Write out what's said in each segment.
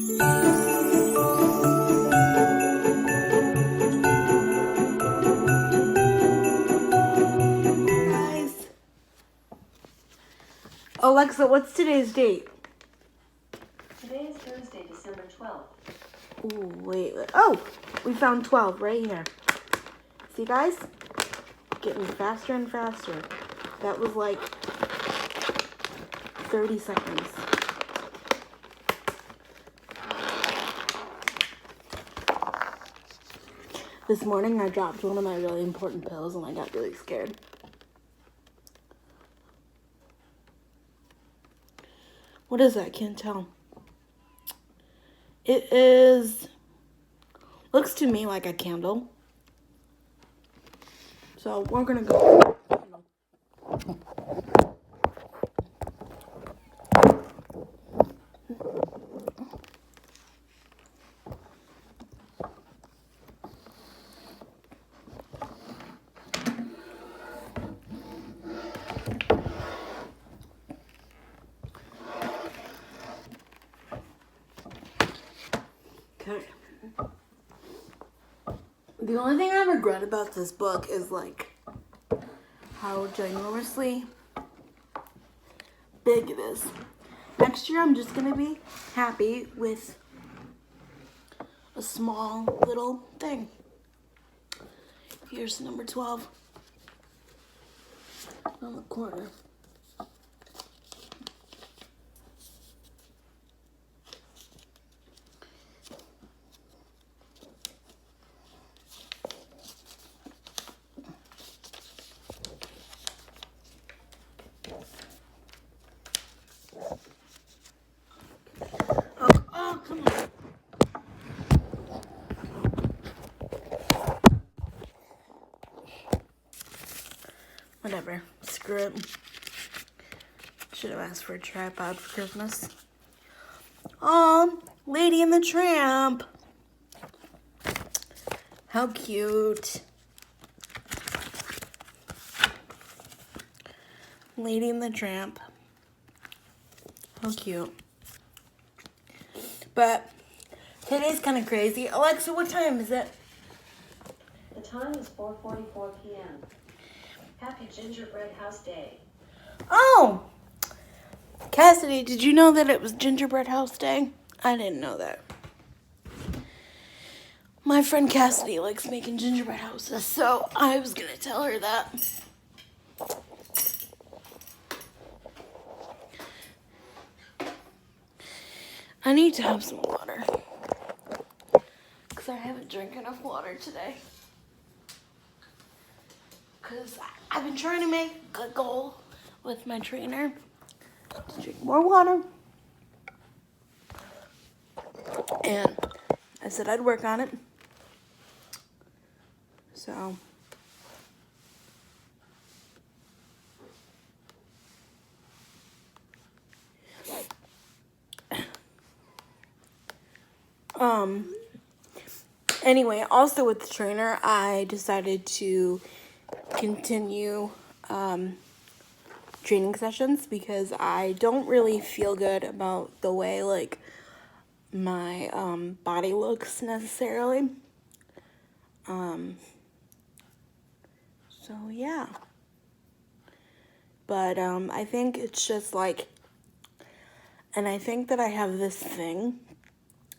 Guys. Alexa, what's today's date? Today is Thursday, December 12th. Ooh, wait. Oh, we found 12 right here. See, guys? Getting faster and faster. That was like 30 seconds. This morning I dropped one of my really important pills and I got really scared. What is that? I can't tell. It is, looks to me like a candle. So we're gonna go. Okay. The only thing I regret about this book is like how ginormously big it is. Next year I'm just gonna be happy with a small little thing. Here's number 12 on the corner. Oh, come on. Whatever. Screw it. Should have asked for a tripod for Christmas. Oh, Lady and the Tramp. How cute. Lady and the Tramp. How cute. But today's kind of crazy. Alexa, what time is it? The time is 4:44 p.m. Happy Gingerbread House Day. Oh! Cassidy, did you know that it was Gingerbread House Day? I didn't know that. My friend Cassidy likes making gingerbread houses, so I was gonna tell her that. I need to have some water, because I haven't drank enough water today. Because I've been trying to make a goal with my trainer to drink more water. And I said I'd work on it. So anyway, also with the trainer, I decided to continue training sessions because I don't really feel good about the way like my body looks necessarily. So yeah. But I think it's just like, and I think that I have this thing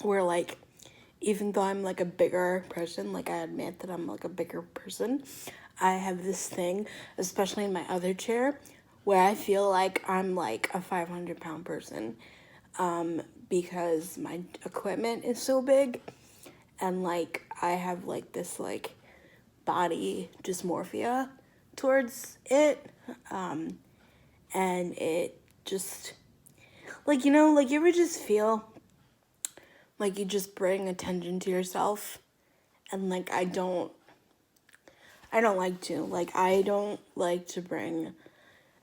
where like, even though I'm like a bigger person, like I admit that I'm like a bigger person, I have this thing, especially in my other chair, where I feel like I'm like a 500-pound person, because my equipment is so big, and like I have like this like body dysmorphia towards it, and it just, like, you know, like you ever just feel like you just bring attention to yourself, and like I don't like to. Like, I don't like to bring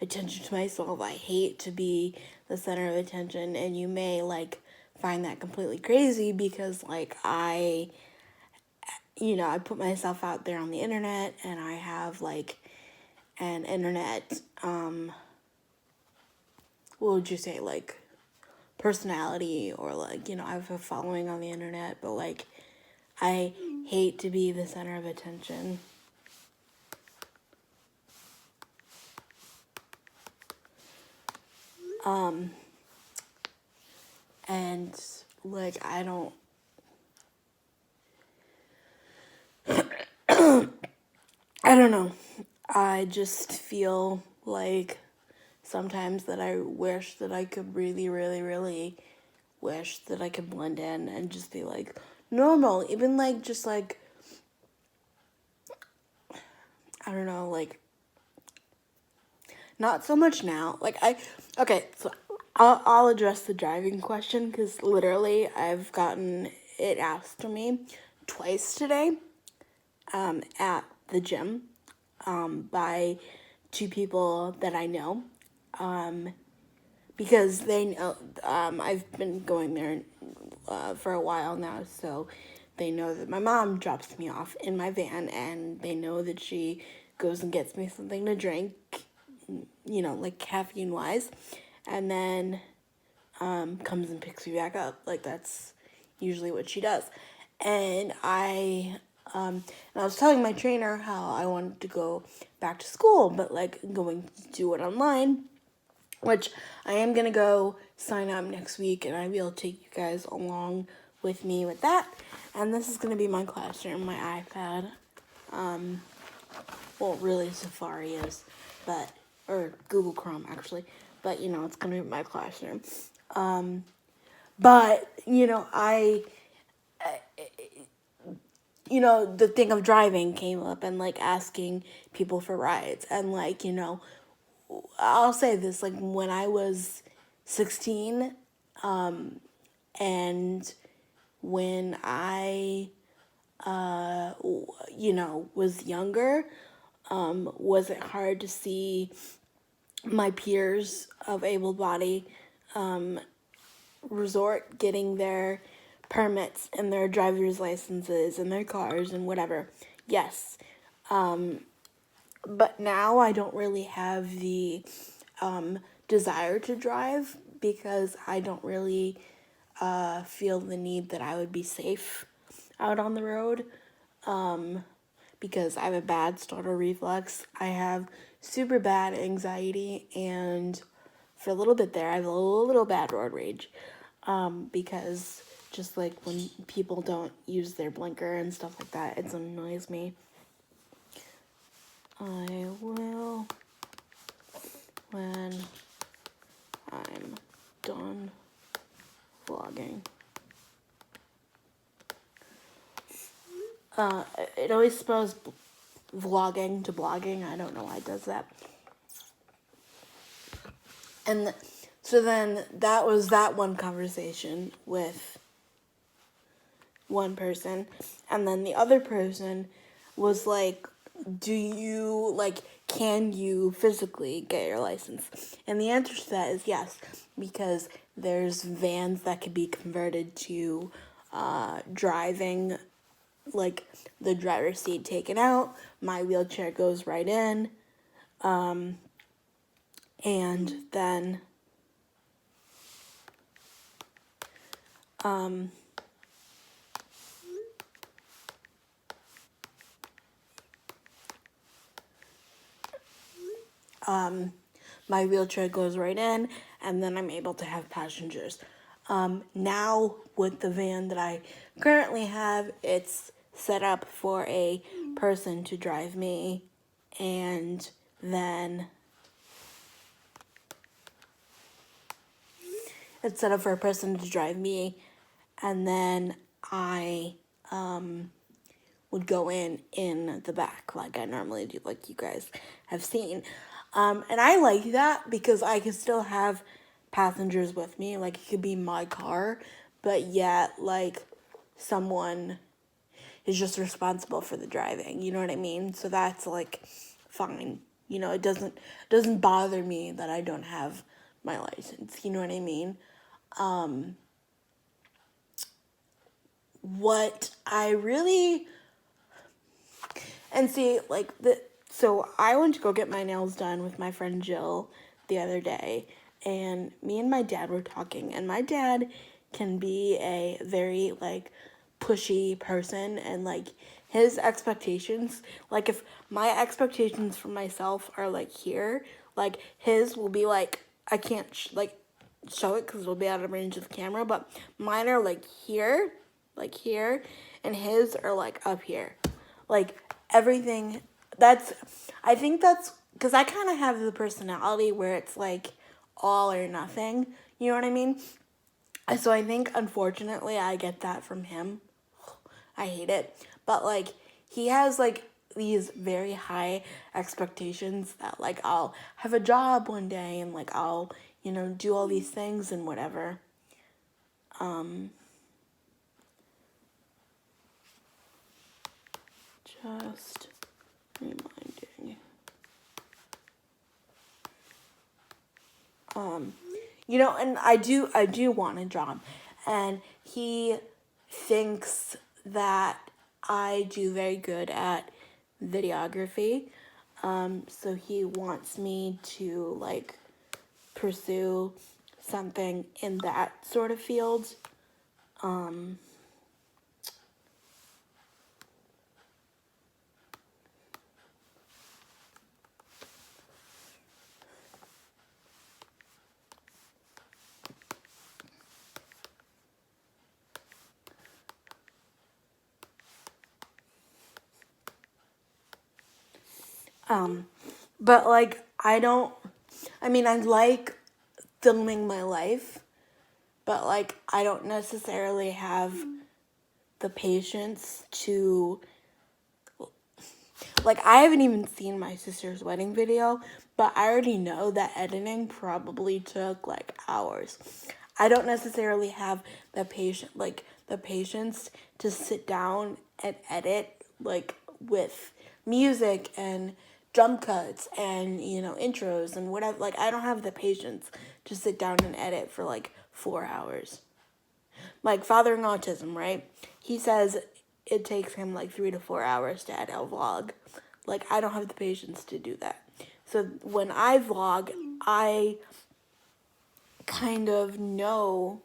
attention to myself. I hate to be the center of attention, and you may like find that completely crazy because like I put myself out there on the internet, and I have like an internet what would you say, like personality, or like, you know, I have a following on the internet, but like I hate to be the center of attention. And like I don't I don't know. I just feel like sometimes that I wish that I could really, really, really wish that I could blend in and just be like normal. Even like just like, I don't know, like not so much now. Okay, so I'll address the driving question because literally I've gotten it asked to me twice today at the gym by two people that I know, because they know I've been going there for a while now, so they know that my mom drops me off in my van, and they know that she goes and gets me something to drink, you know, like caffeine wise, and then comes and picks me back up. Like that's usually what she does. And and I was telling my trainer how I wanted to go back to school, but like going to do it online, which I am gonna go sign up next week, and I will take you guys along with me with that. And this is gonna be my classroom, my iPad. Well, really Safari is, but or Google Chrome actually, but you know it's gonna be my classroom. But you know you know, the thing of driving came up, and like asking people for rides, and like, you know, I'll say this, like when I was 16, and when I you know, was younger, was it hard to see my peers of able body resort getting their permits and their driver's licenses and their cars and whatever? Yes. But now I don't really have the desire to drive because I don't really feel the need that I would be safe out on the road, because I have a bad startle reflex. I have super bad anxiety, and for a little bit there, I have a little bad road rage, because just like when people don't use their blinker and stuff like that, it annoys me. I will when I'm done vlogging. It always spells vlogging to blogging. I don't know why it does that. And so then that was that one conversation with one person. And then the other person was like, do you, like, can you physically get your license? And the answer to that is yes, because there's vans that could be converted to driving, like the driver's seat taken out, my wheelchair goes right in, and then my wheelchair goes right in, and then I'm able to have passengers. Now, with the van that I currently have, it's set up for a person to drive me, and then it's set up for a person to drive me, and then I would go in the back like I normally do, like you guys have seen. And I like that because I can still have passengers with me. Like, it could be my car, but yet, like, someone is just responsible for the driving. You know what I mean? So that's, like, fine. You know, it doesn't bother me that I don't have my license. You know what I mean? What I really... And see, like, so I went to go get my nails done with my friend Jill the other day, and me and my dad were talking, and my dad can be a very like pushy person, and like his expectations, like if my expectations for myself are like here, like his will be like I can't like show it because it'll be out of range of the camera, but mine are like here, and his are like up here, like everything. That's I think that's because I kind of have the personality where it's like all or nothing, you know what I mean? So I think unfortunately I get that from him. I hate it. But like he has like these very high expectations that like I'll have a job one day and like I'll, do all these things and whatever. Just reminding. And I do want a job, and he thinks that I do very good at videography. So he wants me to like pursue something in that sort of field. But like I like filming my life, but like I don't necessarily have the patience to like I haven't even seen my sister's wedding video, but I already know that editing probably took like hours. I don't necessarily have the patience to sit down and edit like with music and jump cuts and intros and whatever. Like I don't have the patience to sit down and edit for like 4 hours. Like Fathering Autism, right? He says it takes him like 3 to 4 hours to edit a vlog. Like I don't have the patience to do that. So when I vlog, I kind of know,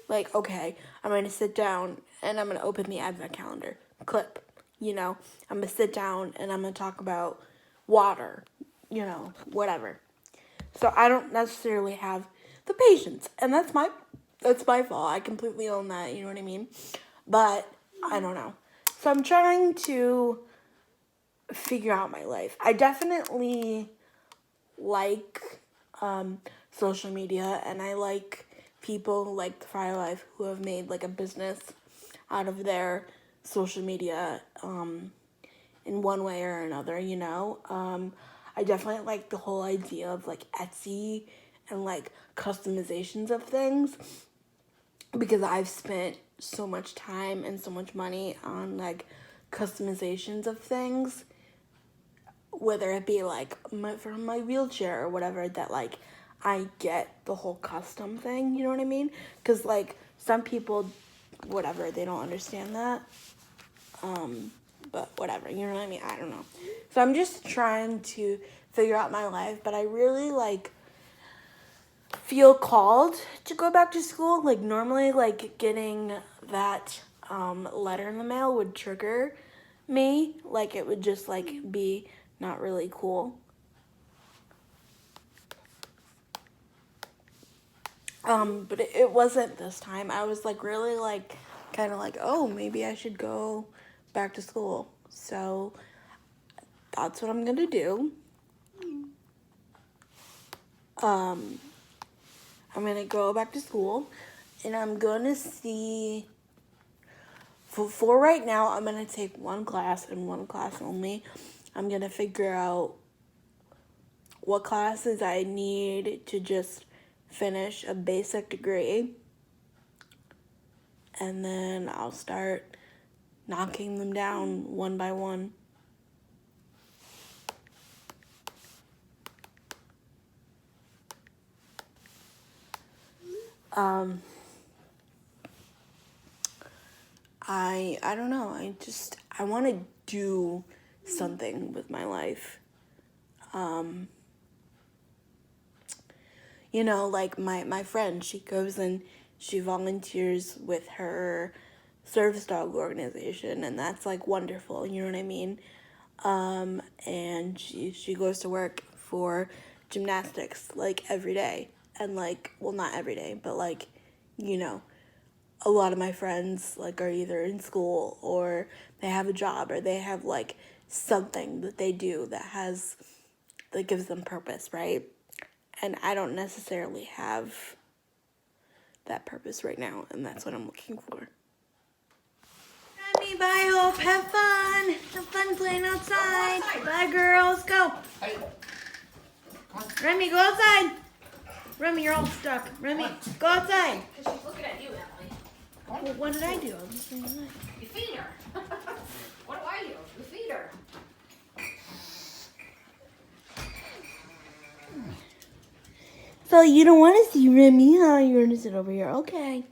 like, okay, I'm going to sit down and I'm going to open the advent calendar clip. I'm going to sit down and I'm going to talk about water, whatever. So I don't necessarily have the patience, and that's my fault. I completely own that, you know what I mean? But I don't know. So I'm trying to figure out my life. I definitely like social media, and I like people like the Fire Life who have made like a business out of their social media in one way or another, I definitely like the whole idea of like Etsy and like customizations of things, because I've spent so much time and so much money on like customizations of things, whether it be like for my wheelchair or whatever, that like I get the whole custom thing, you know what I mean? Because like some people, whatever, they don't understand that. But whatever, you know what I mean? I don't know. So I'm just trying to figure out my life, but I really like feel called to go back to school. Like normally like getting that letter in the mail would trigger me. Like it would just like be not really cool. But it wasn't this time. I was like really like kind of like, oh, maybe I should go back to school. So that's what I'm gonna do. I'm gonna go back to school, and I'm gonna see. For right now, I'm gonna take one class and one class only. I'm gonna figure out what classes I need to just finish a basic degree, and then I'll start knocking them down one by one. I don't know. I want to do something with my life. You know, like my friend, she goes and she volunteers with her service dog organization, and that's like wonderful, you know what I mean? And she goes to work for gymnastics like every day. And like, well, not every day, but like, you know, a lot of my friends like are either in school or they have a job or they have like something that they do that gives them purpose, right? And I don't necessarily have that purpose right now, and that's what I'm looking for. Remy, bye, Hope. Have fun. Have fun playing outside. Bye, girls. Go. Hey, Remy, go outside. Remy, you're all stuck. Remy, go outside. Because she's looking at you, Emily. Well, what did I do? I'm just saying that. You feed her. What do I do? You feed her. So you don't want to see Remy, huh? You're going to sit over here. Okay.